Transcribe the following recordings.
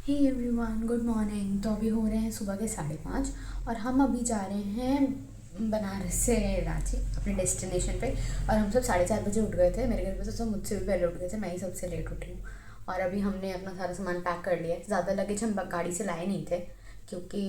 Hey everyone, good morning. तो अभी हो रहे हैं सुबह के 5:30 और हम अभी जा रहे हैं बनारस से रांची अपने डेस्टिनेशन पे। और हम सब 4:30 बजे उठ गए थे। मेरे घर पे तो सब मुझसे भी पहले उठ गए थे, मैं ही सबसे लेट उठी हूँ। और अभी हमने अपना सारा सामान पैक कर लिया है। ज़्यादा लगेज हम गाड़ी से लाए नहीं थे क्योंकि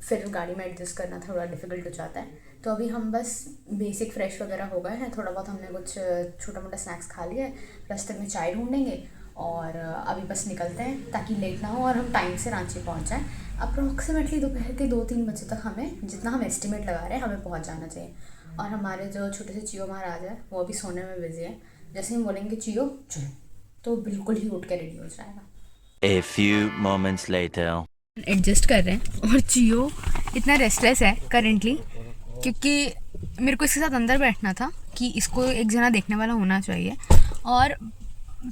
फिर गाड़ी में एडजस्ट करना थोड़ा डिफिकल्ट हो जाता है। तो अभी हम बस बेसिक फ्रेश वगैरह हो गए हैं, थोड़ा बहुत हमने कुछ छोटा मोटा स्नैक्स खा लिया है। रास्ते में चाय ढूंढेंगे और अभी बस निकलते हैं ताकि लेट ना हो और हम टाइम से रांची पहुंच जाएं। अप्रॉक्सीमेटली दोपहर के 2-3 बजे तक हमें, जितना हम एस्टिमेट लगा रहे हैं, हमें पहुंच जाना चाहिए। और हमारे जो छोटे से चियो महाराज है वो अभी सोने में बिजी है। जैसे हम बोलेंगे चियो चलो, तो बिल्कुल ही उठ के रेडी हो जाएगा। A few moments later. Adjust कर रहे हैं और चियो इतना रेस्टलेस है करेंटली क्योंकि मेरे को इसके साथ अंदर बैठना था कि इसको एक जना देखने वाला होना चाहिए। और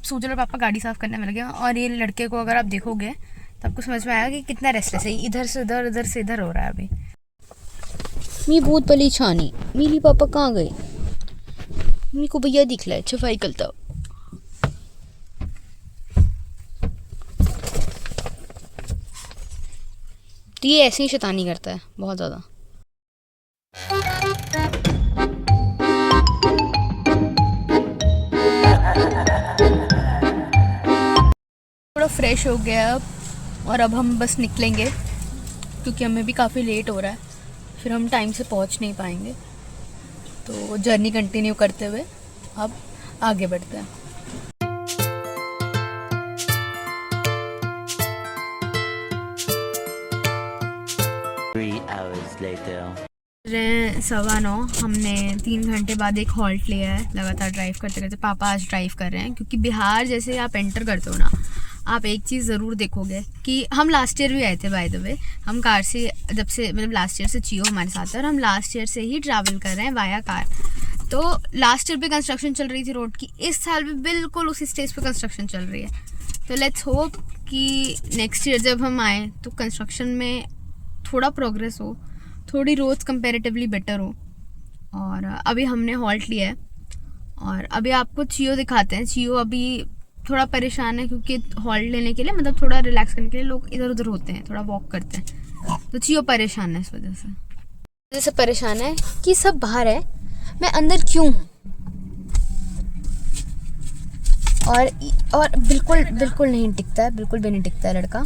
सोच लो पापा गाड़ी साफ़ करने में लगे और ये लड़के को अगर आप देखोगे तो आपको समझ में आएगा कि कितना रेस्टलेस है। इधर से उधर, उधर से इधर हो रहा है अभी। मी बहुत परेशानी, मिली पापा कहाँ गए? मी को भैया दिख रहा है सफाई करता। तो ये ऐसे ही शैतानी करता है बहुत ज़्यादा। थोड़ा फ्रेश हो गया अब और अब हम बस निकलेंगे क्योंकि हमें भी काफ़ी लेट हो रहा है, फिर हम टाइम से पहुंच नहीं पाएंगे। तो जर्नी कंटिन्यू करते हुए अब आगे बढ़ते हैं। 3 hours later. 9:15 हमने 3 घंटे बाद एक हॉल्ट लिया है लगातार ड्राइव करते करते। पापा आज ड्राइव कर रहे हैं क्योंकि बिहार जैसे आप एंटर करते हो ना, आप एक चीज़ ज़रूर देखोगे कि हम लास्ट ईयर भी आए थे बाय द वे। हम कार से, जब से मतलब लास्ट ईयर से चियो हमारे साथ है और हम लास्ट ईयर से ही ट्रैवल कर रहे हैं वाया कार। तो लास्ट ईयर पे कंस्ट्रक्शन चल रही थी रोड की, इस साल भी बिल्कुल उसी स्टेज पे कंस्ट्रक्शन चल रही है। तो लेट्स होप कि नेक्स्ट ईयर जब हम आएँ तो कंस्ट्रक्शन में थोड़ा प्रोग्रेस हो, थोड़ी रोड्स कंपैरेटिवली बेटर हो। और अभी हमने हॉल्ट लिया है और अभी आपको चियो दिखाते हैं। चियो अभी थोड़ा परेशान है क्योंकि हॉल्ट लेने के लिए, मतलब थोड़ा रिलैक्स करने के लिए लोग इधर उधर होते हैं, थोड़ा वॉक करते हैं। तो चियो परेशान है इस वजह से परेशान है कि सब बाहर है, मैं अंदर क्यों हूँ। और बिल्कुल बिल्कुल नहीं टिकता है, बिल्कुल भी नहीं टिकता है लड़का।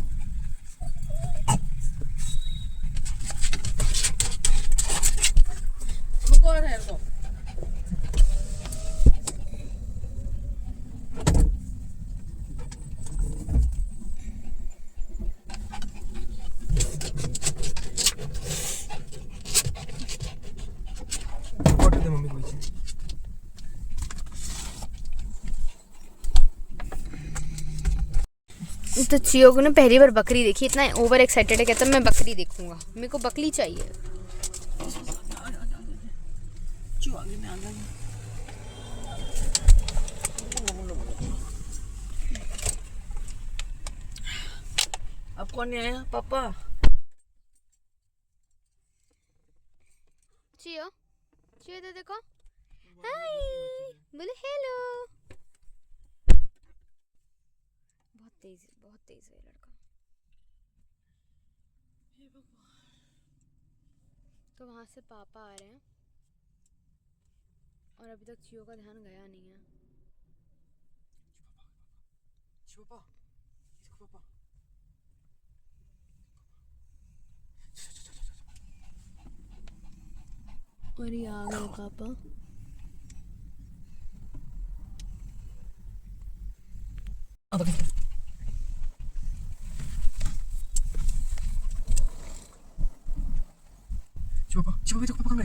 तो चियो को ने पहली बार बकरी देखी, इतना ओवर एक्साइटेड है, कहता मैं बकरी देखूंगा, मेरे को बकरी चाहिए। अब कौन आया पापा? चियो, चियो तो देखो, हाय, बोले हेलो। बहुत तेज है लड़का। तो वहाँ से पापा आ रहे हैं और अभी तक चियो का ध्यान गया नहीं है। और ये आ गए पापा। Coba itu apa kamu?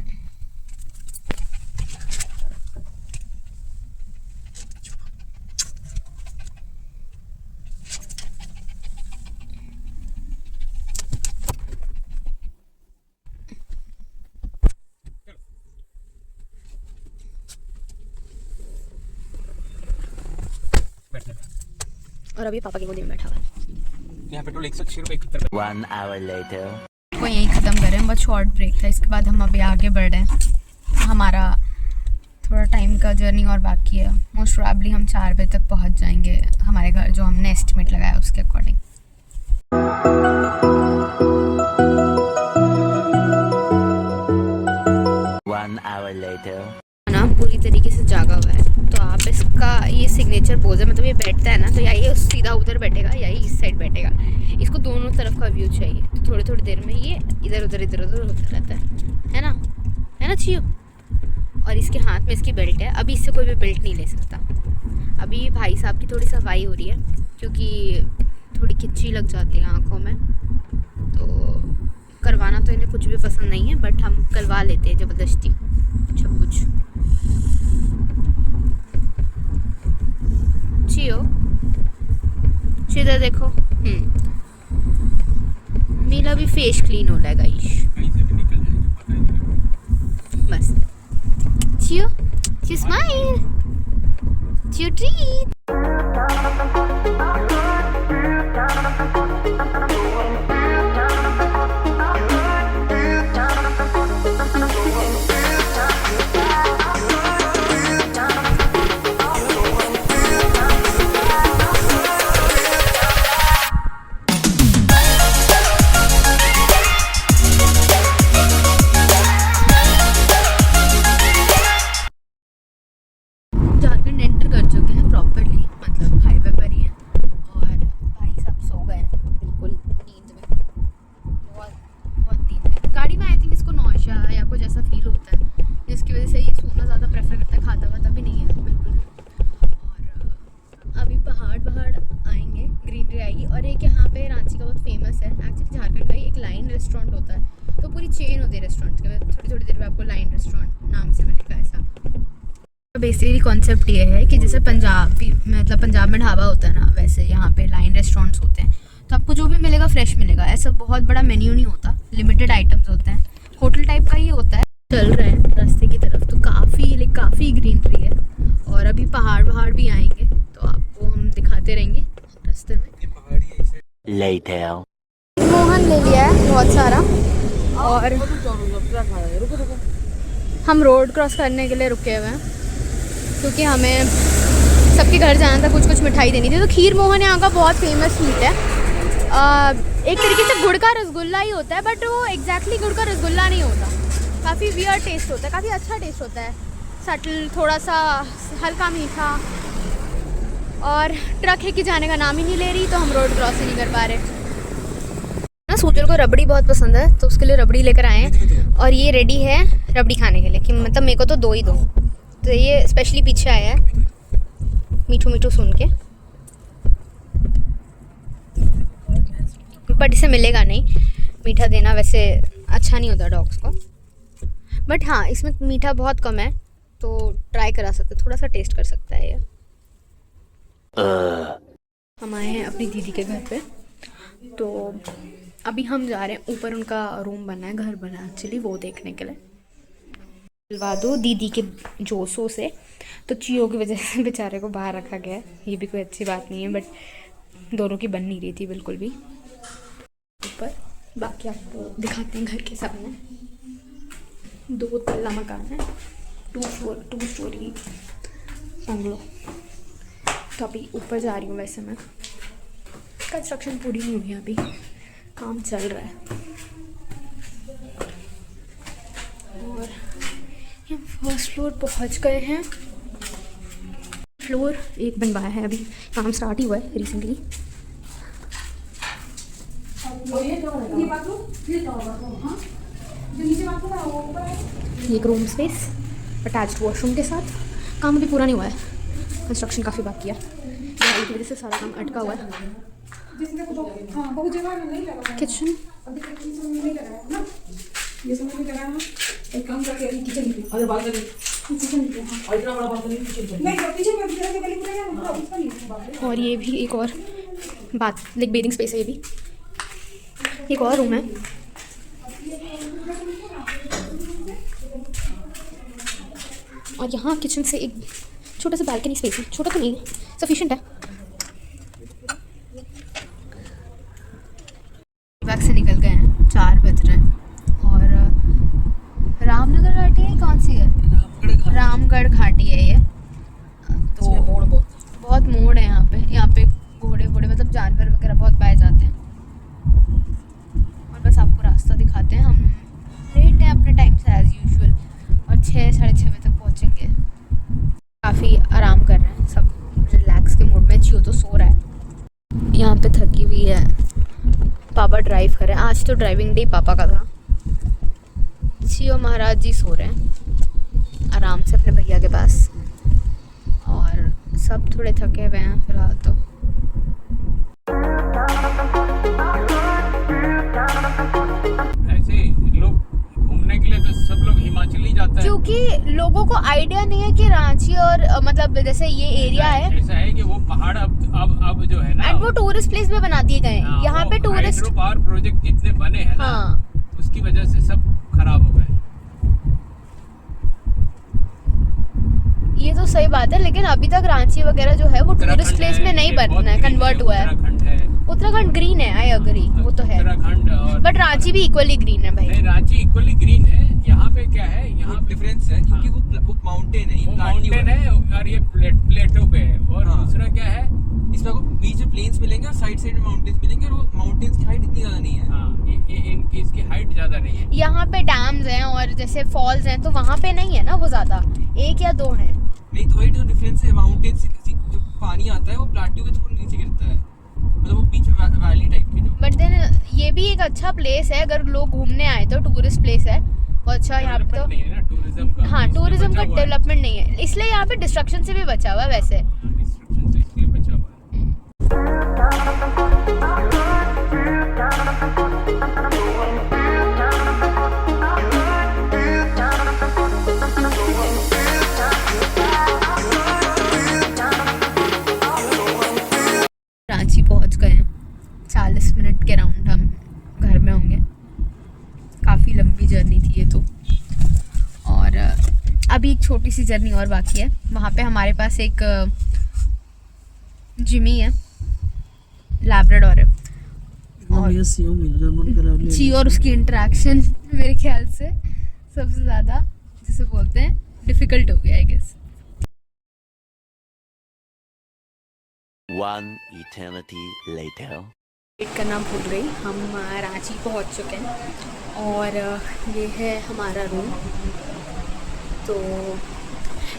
और अभी पापा की गोदी में बैठा हुआ है। यहाँ पेट्रोल 180 रुपए 71 रुपए। 1 hour later. को यहीं ख़त्म करें, बहुत शॉर्ट ब्रेक था। इसके बाद हम अभी आगे बढ़ रहे हैं। हमारा थोड़ा टाइम का जर्नी और बाकी है। मोस्ट प्रोबेबली हम 4 बजे तक पहुंच जाएंगे हमारे घर, जो हमने एस्टिमेट लगाया उसके अकॉर्डिंग। 1 hour later. ना पूरी तरीके से जागा हुआ है, तो आप इसका ये सिग्नेचर पोज है, मतलब ये बैठता है ना, तो या ये सीधा उधर बैठेगा या ये इस साइड बैठेगा। इसको दोनों तरफ का व्यू चाहिए, तो थोड़ी थोड़ी देर में ये इधर उधर होता रहता है ना चियो। और इसके हाथ में इसकी बेल्ट है, अभी इससे कोई भी बेल्ट नहीं ले सकता। अभी भाई साहब की थोड़ी सफाई हो रही है क्योंकि थोड़ी खिच्ची लग जाती है आँखों में, तो करवाना तो इन्हें कुछ भी पसंद नहीं है, बट हम करवा लेते हैं ज़बरदस्ती सब कुछ। चियो इधर देखो। मेरा भी फेस क्लीन हो जाएगा गाइस, बस। चियो स्माइल, चियो ट्रीट। झारखंड एंटर कर चुके हैं प्रॉपरली, मतलब हाईवे पर ही है। और भाई साहब सो गए हैं बिल्कुल नींद में, बहुत नींद में। गाड़ी में आई थिंक इसको नौशा या कुछ ऐसा फील होता है, जिसकी वजह से ये सोना ज़्यादा प्रेफर करता है, खाता वाता भी नहीं है बिल्कुल भी। और अभी पहाड़ आएंगे, ग्रीनरी आएगी। और एक यहाँ पे रांची का बहुत फेमस है, एक्चुअली झारखंड का ही एक लाइन रेस्टोरेंट होता है, तो पूरी चेन होती है रेस्टोरेंट के, थोड़ी देर में आपको लाइन रेस्टोरेंट नाम से मिलेगा ऐसा। बेसिकली कॉन्सेप्ट ये है कि जैसे पंजाब में ढाबा होता है ना, वैसे यहाँ पे लाइन रेस्टोरेंट्स होते हैं, तो आपको जो भी मिलेगा फ्रेश मिलेगा। ऐसा बहुत बड़ा मेन्यू नहीं होता, लिमिटेड आइटम्स होते हैं, होटल टाइप का ही होता है। चल रहे हैं रास्ते की तरफ, तो काफ़ी ग्रीनरी है। और अभी पहाड़ भी आएंगे, तो आपको हम दिखाते रहेंगे रास्ते में। Later. मोहन ले लिया है बहुत सारा, और हम रोड क्रॉस करने के लिए रुके हुए हैं क्योंकि हमें सबके घर जाना था, कुछ मिठाई देनी थी। तो खीर मोहन यहाँ का बहुत फेमस स्वीट है। एक तरीके से गुड़ का रसगुल्ला ही होता है, बट वो एग्जैक्टली गुड़ का रसगुल्ला नहीं होता, काफ़ी वियर्ड टेस्ट होता है, काफ़ी अच्छा टेस्ट होता है, सटल, थोड़ा सा हल्का मीठा। और ट्रक है कि जाने का नाम ही नहीं ले रही, तो हम रोड क्रॉस ही नहीं कर पा रहे ना। सूजल को रबड़ी बहुत पसंद है, तो उसके लिए रबड़ी लेकर आए हैं, और ये रेडी है रबड़ी खाने के लिए, कि मतलब मेरे को तो 2 ही दो। तो ये स्पेशली पीछे आया है मीठू सुन के, बट इसे मिलेगा नहीं। मीठा देना वैसे अच्छा नहीं होता डॉग्स को, बट हाँ इसमें मीठा बहुत कम है, तो ट्राई करा सकते, थोड़ा सा टेस्ट कर सकता है ये। हम आए हैं अपनी दीदी के घर पे, तो अभी हम जा रहे हैं ऊपर, उनका रूम बना है, घर बना है एक्चुअली, वो देखने के लिए। मिलवा दो दीदी के जोशों से, तो चियो की वजह से बेचारे को बाहर रखा गया है, ये भी कोई अच्छी बात नहीं है, बट दोनों की बन नहीं रही थी बिल्कुल भी। ऊपर बाकी आपको दिखाते हैं घर के सामने 2 तल्ला मकान है, 2 स्टोरी बंगलो। तो अभी ऊपर जा रही हूँ, वैसे मैं कंस्ट्रक्शन पूरी नहीं हुई है, अभी काम चल रहा है। और हम फर्स्ट फ्लोर पहुंच गए हैं। फ्लोर 1 बनवाया है, अभी काम स्टार्ट ही हुआ है रिसेंटली। एक रूम स्पेस अटैच्ड वॉशरूम के साथ, काम अभी पूरा नहीं हुआ है, कंस्ट्रक्शन काफ़ी बाकी है, दिवाली की वजह से सारा काम अटका हुआ है। किचन और ये भी एक और बात, लाइक बेदिंग स्पेस है, ये भी एक और रूम है। और यहाँ किचन से एक छोटा सा बालकनी स्पेस है, छोटा तो नहीं, सफिशिएंट है। बैग से निकल गए हैं, 4 बज रहे हैं, और रामनगर घाटी है, कौन सी है? रामगढ़ घाटी है ये। तो बहुत मोड़ है यहाँ पे घोड़े मतलब जानवर वगैरह बहुत पाए जाते हैं। यहाँ पे थकी हुई है, पापा ड्राइव कर रहे हैं। आज तो ड्राइविंग डे पापा का था। चियो महाराज जी सो रहे हैं आराम से अपने भैया के पास, और सब थोड़े थके हुए हैं फिलहाल तो। ऐसे लोग घूमने के लिए तो सब लोग हिमाचल ही जाते हैं। क्योंकि लोगों को आइडिया नहीं है कि रांची और मतलब जैसे ये एरिया है, ऐसा है कि वो पहाड़ अब जो है ना, एंड वो टूरिस्ट प्लेस में बना दिए गए हैं। यहाँ पे टूरिस्ट हाइड्रो पावर प्रोजेक्ट जितने बने हैं ना, हाँ, उसकी वजह से सब खराब हो गए। ये तो सही बात है, लेकिन अभी तक रांची वगैरह जो है वो टूरिस्ट प्लेस में नहीं बनना है, कन्वर्ट हुआ है। उत्तराखंड ग्रीन है, आई अग्री, वो तो है, उत्तराखंड और बट रांची भी इक्वली ग्रीन है भाई। नहीं, रांची इक्वली ग्रीन है। यहाँ पे क्या है, यहाँ पे डिफरेंस है क्योंकि वो माउंटेन है, ये वो plateau माउंटेन है और ये प्लेटो पे है। और हाँ। दूसरा क्या है, इसमें आपको बीच में प्लेन्स मिलेंगे और साइड साइड में माउंटेन्स मिलेंगे, और वो माउंटेन्स की हाइट इतनी ज्यादा नहीं है। हाँ, इसकी हाइट ज्यादा नहीं है। यहाँ पे डैम्स हैं और जैसे फॉल्स हैं, तो वहाँ पे नहीं है ना वो ज्यादा, एक या दो हैं। नहीं तो वही तो डिफरेंस है, माउंटेन से किसी जो पानी आता है वो प्लाट्यू के थ्रू नीचे गिरता है, मतलब वो बीच में वैली टाइप की जो। बट देन ये भी एक अच्छा प्लेस है, अगर लोग घूमने आए तो टूरिस्ट प्लेस है वो। अच्छा यहाँ पे तो नहीं है ना टूरिज्म का। हाँ, इसलिए टूरिज्म बचा का हुआ है। डेवलपमेंट नहीं है, इसलिए यहाँ पे डिस्ट्रक्शन से भी बचा हुआ है वैसे। डिस्ट्रक्शन से इसलिए बचा हुआ है। रांची पहुँच गए हैं, 40 मिनट के राउंड हम घर में होंगे। काफ़ी लंबी जर्नी थी ये तो, और अभी एक छोटी सी जर्नी और बाकी है। वहाँ पे हमारे पास एक जिमी है, लैब्राडोर है, और ची और उसकी इंटरेक्शन मेरे ख्याल से सबसे ज़्यादा जिसे बोलते हैं डिफ़िकल्ट हो गया, I guess. One eternity later. Wait करना भूल गई, हम रांची पहुंच चुके हैं और ये है हमारा रूम। तो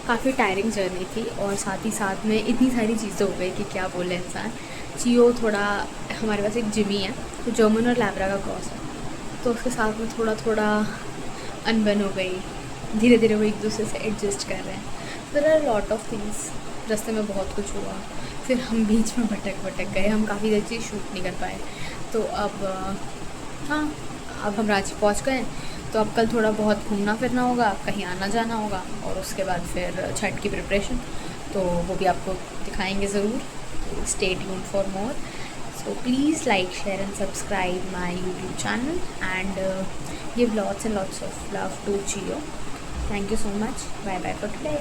काफ़ी टायरिंग जर्नी थी, और साथ ही साथ में इतनी सारी चीज़ें हो गई कि क्या बोले इंसान। चियो थोड़ा, हमारे पास एक जिमी है तो जर्मन और लैब्रा का क्रॉस है, तो उसके साथ में थोड़ा थोड़ा अनबन हो गई। धीरे धीरे वो एक दूसरे से एडजस्ट कर रहे हैं। There are lot of things, रास्ते में बहुत कुछ हुआ, फिर हम बीच में भटक गए, हम काफ़ी देर चीज़ शूट नहीं कर पाए। तो अब हाँ, अब हम रांची पहुंच गए, तो अब कल थोड़ा बहुत घूमना फिरना होगा, कहीं आना जाना होगा, और उसके बाद फिर छठ की प्रिपरेशन, तो वो भी आपको दिखाएंगे ज़रूर। तो stay tuned for more. So please like, share and subscribe my YouTube channel, and give lots and lots of love to Chiyo. Thank you so much. Bye bye for today.